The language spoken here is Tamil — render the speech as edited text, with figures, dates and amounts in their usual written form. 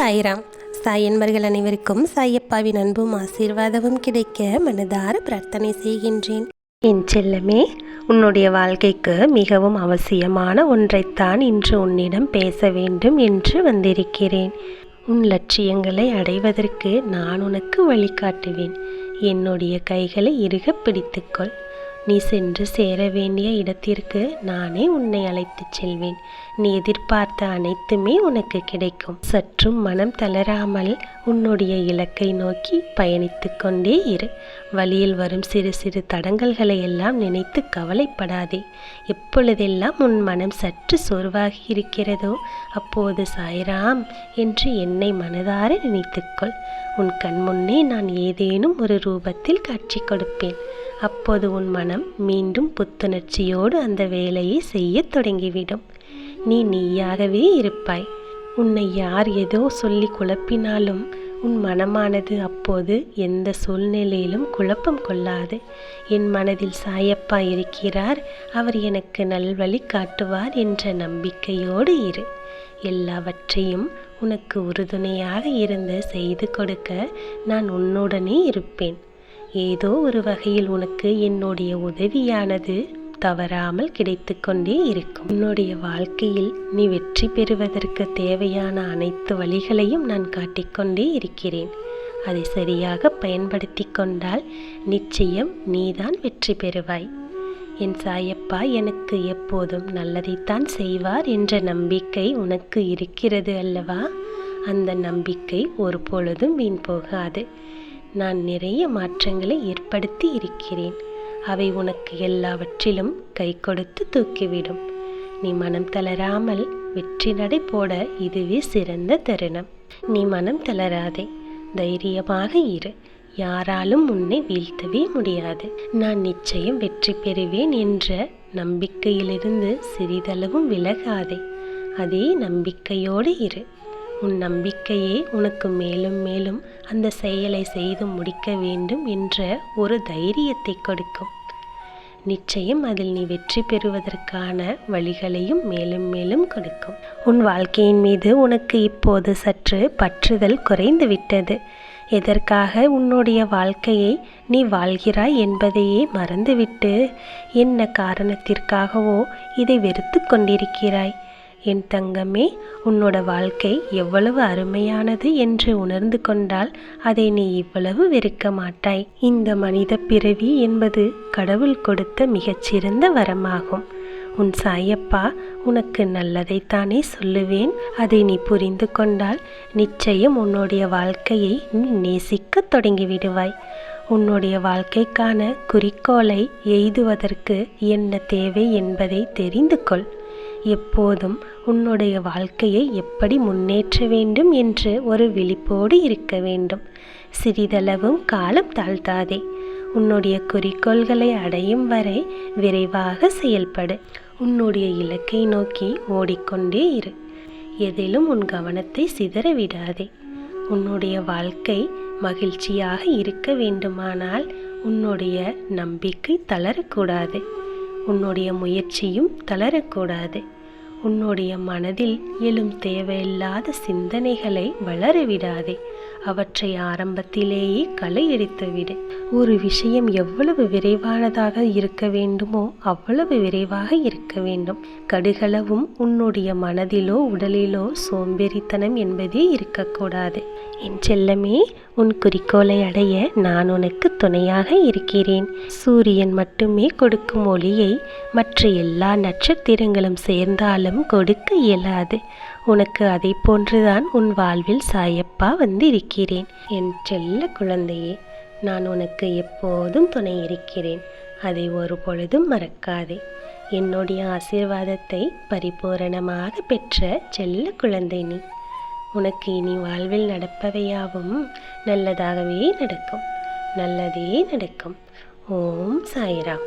சாய்ராம். சாய் என்பர்கள் அனைவருக்கும் சாயப்பாவின் அன்பும் ஆசீர்வாதமும் கிடைக்க மனதார பிரார்த்தனை செய்கின்றேன். என் செல்லமே, உன்னுடைய வாழ்க்கைக்கு மிகவும் அவசியமான ஒன்றைத்தான் இன்று உன்னிடம் பேச வேண்டும் என்று வந்திருக்கிறேன். உன் லட்சியங்களை அடைவதற்கு நான் உனக்கு வழிகாட்டுவேன். என்னுடைய கைகளை இறுக பிடித்துக்கொள். நீ சென்று சேர வேண்டிய இடத்திற்கு நானே உன்னை அழைத்துச் செல்வேன். நீ எதிர்பார்த்த அனைத்துமே உனக்கு கிடைக்கும். சற்றும் மனம் தளராமல் உன்னுடைய இலக்கை நோக்கி பயணித்து கொண்டே இரு. வழியில் வரும் சிறு சிறு தடங்கல்களை எல்லாம் நினைத்து கவலைப்படாதே. எப்பொழுதெல்லாம் உன் மனம் சற்று சோர்வாகி இருக்கிறதோ அப்போது சாய்ராம் என்று என்னை மனதார நினைத்துக்கொள். உன் கண் முன்னே நான் ஏதேனும் ஒரு ரூபத்தில் காட்சி கொடுப்பேன். அப்போது உன் மனம் மீண்டும் புத்துணர்ச்சியோடு அந்த வேலையை செய்ய தொடங்கிவிடும். நீ நீயாகவே இருப்பாய். உன்னை யார் ஏதோ சொல்லி குழப்பினாலும் உன் மனமானது அப்போது எந்த சூழ்நிலையிலும் குழப்பம் கொள்ளாது. என் மனதில் சாயப்பா இருக்கிறார், அவர் எனக்கு நல்வழி காட்டுவார் என்ற நம்பிக்கையோடு இரு. எல்லாவற்றையும் உனக்கு உறுதுணையாக இருந்து செய்து கொடுக்க நான் உன்னுடனே இருப்பேன். ஏதோ ஒரு வகையில் உனக்கு என்னுடைய உதவியானது தவறாமல் கிடைத்து கொண்டே இருக்கும். உன்னுடைய வாழ்க்கையில் நீ வெற்றி பெறுவதற்கு தேவையான அனைத்து வழிகளையும் நான் காட்டிக்கொண்டே இருக்கிறேன். அதை சரியாக பயன்படுத்தி கொண்டால் நிச்சயம் நீதான் வெற்றி பெறுவாய். என் சாயப்பா எனக்கு எப்போதும் நல்லதைத்தான் செய்வார் என்ற நம்பிக்கை உனக்கு இருக்கிறது அல்லவா? அந்த நம்பிக்கை ஒரு பொழுதும் வீண் போகாது. நான் நிறைய மாற்றங்களை ஏற்படுத்தி இருக்கிறேன். அவை உனக்கு எல்லாவற்றிலும் கை கொடுத்து தூக்கிவிடும். நீ மனம் தளராமல் வெற்றி நடை போட இதுவே சிறந்த தருணம். நீ மனம் தளராதே, தைரியமாக இரு. யாராலும் உன்னை வீழ்த்தவே முடியாது. நான் நிச்சயம் வெற்றி பெறுவேன் என்ற நம்பிக்கையிலிருந்து சிறிதளவும் விலகாதே. அதே நம்பிக்கையோடு இரு. உன் நம்பிக்கையே உனக்கு மேலும் மேலும் அந்த செயலை செய்து முடிக்க வேண்டும் என்ற ஒரு தைரியத்தை கொடுக்கும். நிச்சயம் அதில் நீ வெற்றி பெறுவதற்கான வழிகளையும் மேலும் மேலும் கொடுக்கும். உன் வாழ்க்கையின் மீது உனக்கு இப்போது சற்று பற்றுதல் குறைந்து விட்டது. எதற்காக உன்னுடைய வாழ்க்கையை நீ வாழ்கிறாய் என்பதையே மறந்துவிட்டு என்ன காரணத்திற்காகவோ இதை வெறுத்து கொண்டிருக்கிறாய். என் தங்கமே, உன்னோட வாழ்க்கை எவ்வளவு அருமையானது என்று உணர்ந்து கொண்டால் அதை நீ இவ்வளவு வெறுக்க மாட்டாய். இந்த மனித பிறவி என்பது கடவுள் கொடுத்த மிகச்சிறந்த வரமாகும். உன் சாயப்பா உனக்கு நல்லதைத்தானே சொல்லுவேன். அதை நீ புரிந்து கொண்டால் நிச்சயம் உன்னுடைய வாழ்க்கையை நீ நேசிக்க தொடங்கிவிடுவாய். உன்னுடைய வாழ்க்கைக்கான குறிக்கோளை எய்துவதற்கு என்ன தேவை என்பதை தெரிந்து கொள். எப்போதும் உன்னுடைய வாழ்க்கையை எப்படி முன்னேற்ற வேண்டும் என்று ஒரு விழிப்போடு இருக்க வேண்டும். சிறிதளவும் காலம் தாழ்த்தாதே. உன்னுடைய குறிக்கோள்களை அடையும் வரை விரைவாக செயல்படு. உன்னுடைய இலக்கை நோக்கி ஓடிக்கொண்டே இரு. எதிலும் உன் கவனத்தை சிதற விடாதே. உன்னுடைய வாழ்க்கை மகிழ்ச்சியாக இருக்க வேண்டுமானால் உன்னுடைய நம்பிக்கை தளரக்கூடாது. உன்னுடைய முயற்சியும் தளரக்கூடாது. உன்னுடைய மனதில் எழும் தேவையில்லாத சிந்தனைகளை வளரவிடாதே. அவற்றை ஆரம்பத்திலேயே களை எடுத்துவிடு. ஒரு விஷயம் எவ்வளவு விரைவானதாக இருக்க வேண்டுமோ அவ்வளவு விரைவாக இருக்க வேண்டும். கடுகளவும் உன்னுடைய மனதிலோ உடலிலோ சோம்பேறித்தனம் என்பதே இருக்கக்கூடாது. என் செல்லமே, உன் குறிக்கோளை அடைய நான் உனக்கு துணையாக இருக்கிறேன். சூரியன் மட்டுமே கொடுக்கும் ஒளியை மற்ற எல்லா நட்சத்திரங்களும் சேர்ந்தாலும் கொடுக்க இயலாது. உனக்கு அதை போன்றுதான் உன் வாழ்வில் சாயப்பா வந்திருக்கிறேன். என் செல்ல குழந்தையே, நான் உனக்கு எப்போதும் துணை இருக்கிறேன். அதை ஒரு பொழுதும் மறக்காதே. என்னுடைய ஆசீர்வாதத்தை பரிபூரணமாக பெற்ற செல்ல குழந்தை நீ. உனக்கு இனி வாழ்வில் நடப்பவையாவும் நல்லதாகவே நடக்கும். நல்லதே நடக்கும். ஓம் சாய்ராம்.